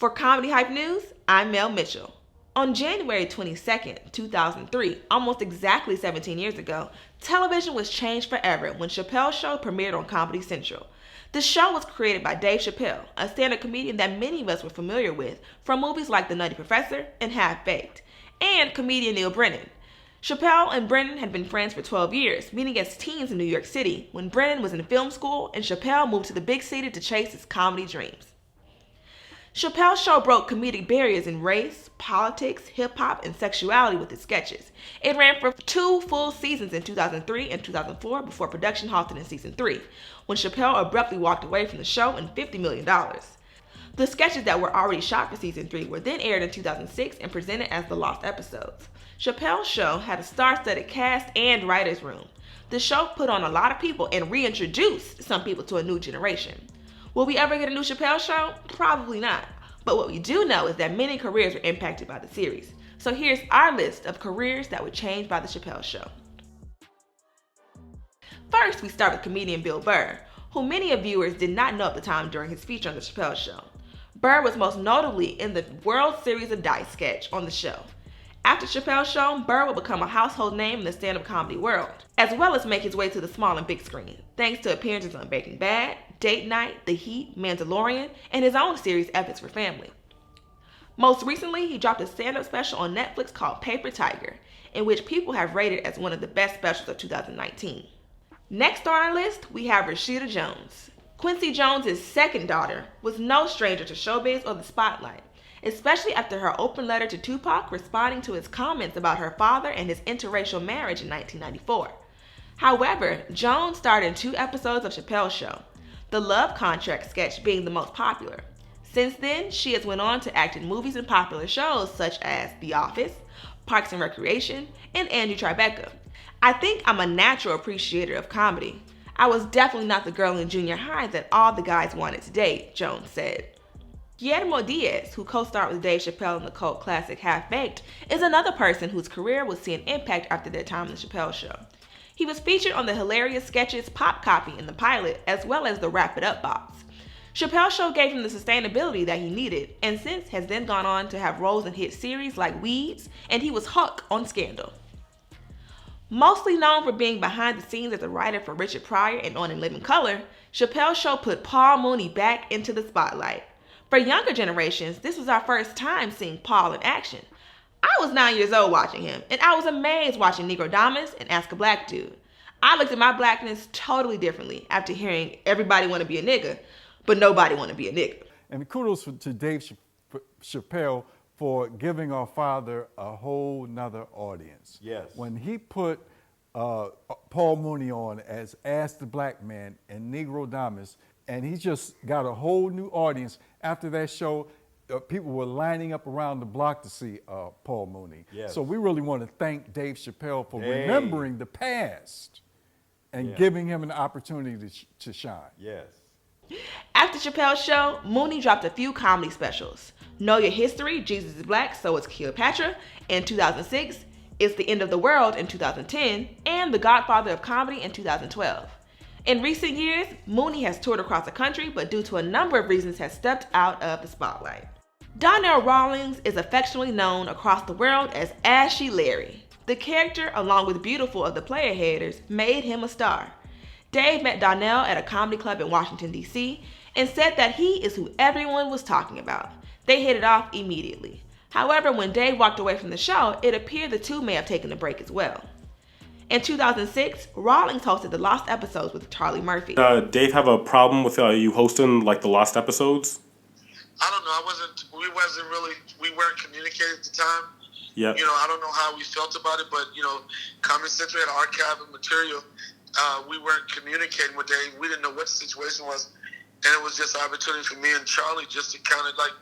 For Comedy Hype News, I'm Mel Mitchell. On January 22nd, 2003, almost exactly 17 years ago, television was changed forever when Chappelle's show premiered on Comedy Central. The show was created by Dave Chappelle, a stand-up comedian that many of us were familiar with from movies like The Nutty Professor and Half Baked, and comedian Neil Brennan. Chappelle and Brennan had been friends for 12 years, meeting as teens in New York City when Brennan was in film school and Chappelle moved to the big city to chase his comedy dreams. Chappelle's show broke comedic barriers in race, politics, hip-hop, and sexuality with its sketches. It ran for 2 full seasons in 2003 and 2004 before production halted in season 3, when Chappelle abruptly walked away from the show and $50 million. The sketches that were already shot for season 3 were then aired in 2006 and presented as the lost episodes. Chappelle's show had a star-studded cast and writer's room. The show put on a lot of people and reintroduced some people to a new generation. Will we ever get a new Chappelle show? Probably not. But what we do know is that many careers were impacted by the series. So here's our list of careers that were changed by the Chappelle show. First, we start with comedian Bill Burr, who many of viewers did not know at the time during his feature on the Chappelle show. Burr was most notably in the World Series of Dice sketch on the show. After Chappelle's show, Byrne would become a household name in the stand-up comedy world, as well as make his way to the small and big screen, thanks to appearances on Breaking Bad, Date Night, The Heat, Mandalorian, and his own series Ethics for Family. Most recently, he dropped a stand-up special on Netflix called Paper Tiger, in which people have rated as one of the best specials of 2019. Next on our list, we have Rashida Jones. Quincy Jones' second daughter was no stranger to showbiz or the spotlight, especially after her open letter to Tupac responding to his comments about her father and his interracial marriage in 1994. However, Jones starred in 2 episodes of Chappelle's show, the Love Contract sketch being the most popular. Since then, she has went on to act in movies and popular shows such as The Office, Parks and Recreation, and Andrew Tribeca. I think I'm a natural appreciator of comedy. I was definitely not the girl in junior high that all the guys wanted to date, Jones said. Guillermo Diaz, who co-starred with Dave Chappelle in the cult classic Half Baked, is another person whose career would see an impact after their time on the Chappelle show. He was featured on the hilarious sketches Pop Copy in the pilot, as well as the Wrap It Up box. Chappelle's show gave him the sustainability that he needed, and since has then gone on to have roles in hit series like Weeds, and he was Huck on Scandal. Mostly known for being behind the scenes as a writer for Richard Pryor and on In Living Color, Chappelle's show put Paul Mooney back into the spotlight. For younger generations, this was our first time seeing Paul in action. I was 9 years old watching him, and I was amazed watching Negrodamus and Ask a Black Dude. I looked at my blackness totally differently after hearing everybody want to be a nigga, but nobody want to be a nigga. And kudos to Dave Chappelle for giving our father a whole nother audience. Yes. When he put Paul Mooney on as Ask the Black Man and Negrodamus, and he just got a whole new audience. After that show, people were lining up around the block to see Paul Mooney. Yes. So we really want to thank Dave Chappelle for remembering the past and giving him an opportunity to shine. Yes. After Chappelle's show, Mooney dropped a few comedy specials. Know Your History, Jesus is Black, So Is Cleopatra in 2006, It's the End of the World in 2010, and The Godfather of Comedy in 2012. In recent years, Mooney has toured across the country, but due to a number of reasons has stepped out of the spotlight. Donnell Rawlings is affectionately known across the world as Ashy Larry. The character, along with Beautiful of the Player Haters, made him a star. Dave met Donnell at a comedy club in Washington, D.C., and said that he is who everyone was talking about. They hit it off immediately. However, when Dave walked away from the show, it appeared the two may have taken a break as well. In 2006, Rawlings hosted the Lost Episodes with Charlie Murphy. Dave have a problem with you hosting like the Lost Episodes? I don't know. We weren't communicating at the time. Yeah. I don't know how we felt about it, but Comedy Central had archive of material. We weren't communicating with Dave. We didn't know what the situation was, and it was just an opportunity for me and Charlie just to kind of like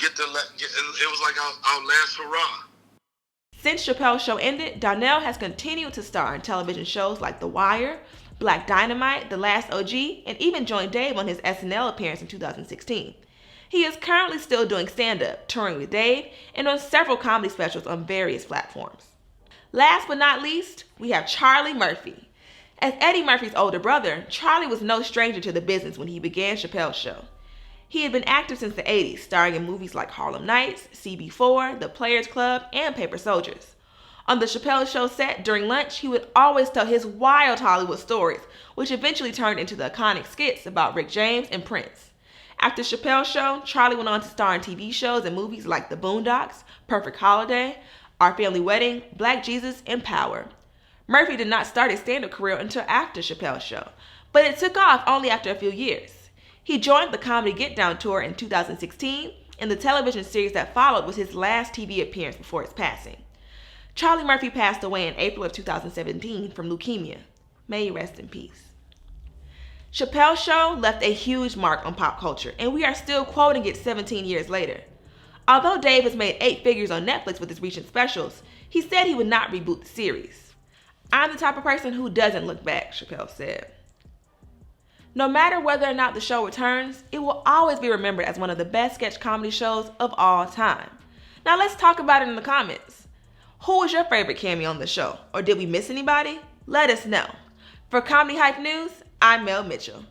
it was like our last hurrah. Since Chappelle's show ended, Donnell has continued to star in television shows like The Wire, Black Dynamite, The Last OG, and even joined Dave on his SNL appearance in 2016. He is currently still doing stand-up, touring with Dave, and on several comedy specials on various platforms. Last but not least, we have Charlie Murphy. As Eddie Murphy's older brother, Charlie was no stranger to the business when he began Chappelle's show. He had been active since the 80s, starring in movies like Harlem Nights, CB4, The Players Club, and Paper Soldiers. On the Chappelle Show set during lunch, he would always tell his wild Hollywood stories, which eventually turned into the iconic skits about Rick James and Prince. After Chappelle's Show, Charlie went on to star in TV shows and movies like The Boondocks, Perfect Holiday, Our Family Wedding, Black Jesus, and Power. Murphy did not start his stand-up career until after Chappelle's Show, but it took off only after a few years. He joined the Comedy Get Down tour in 2016, and the television series that followed was his last TV appearance before his passing. Charlie Murphy passed away in April of 2017 from leukemia. May he rest in peace. Chappelle's Show left a huge mark on pop culture, and we are still quoting it 17 years later. Although Dave has made 8 figures on Netflix with his recent specials, he said he would not reboot the series. "I'm the type of person who doesn't look back," Chappelle said. No matter whether or not the show returns, it will always be remembered as one of the best sketch comedy shows of all time. Now let's talk about it in the comments. Who was your favorite cameo on the show? Or did we miss anybody? Let us know. For Comedy Hype News, I'm Mel Mitchell.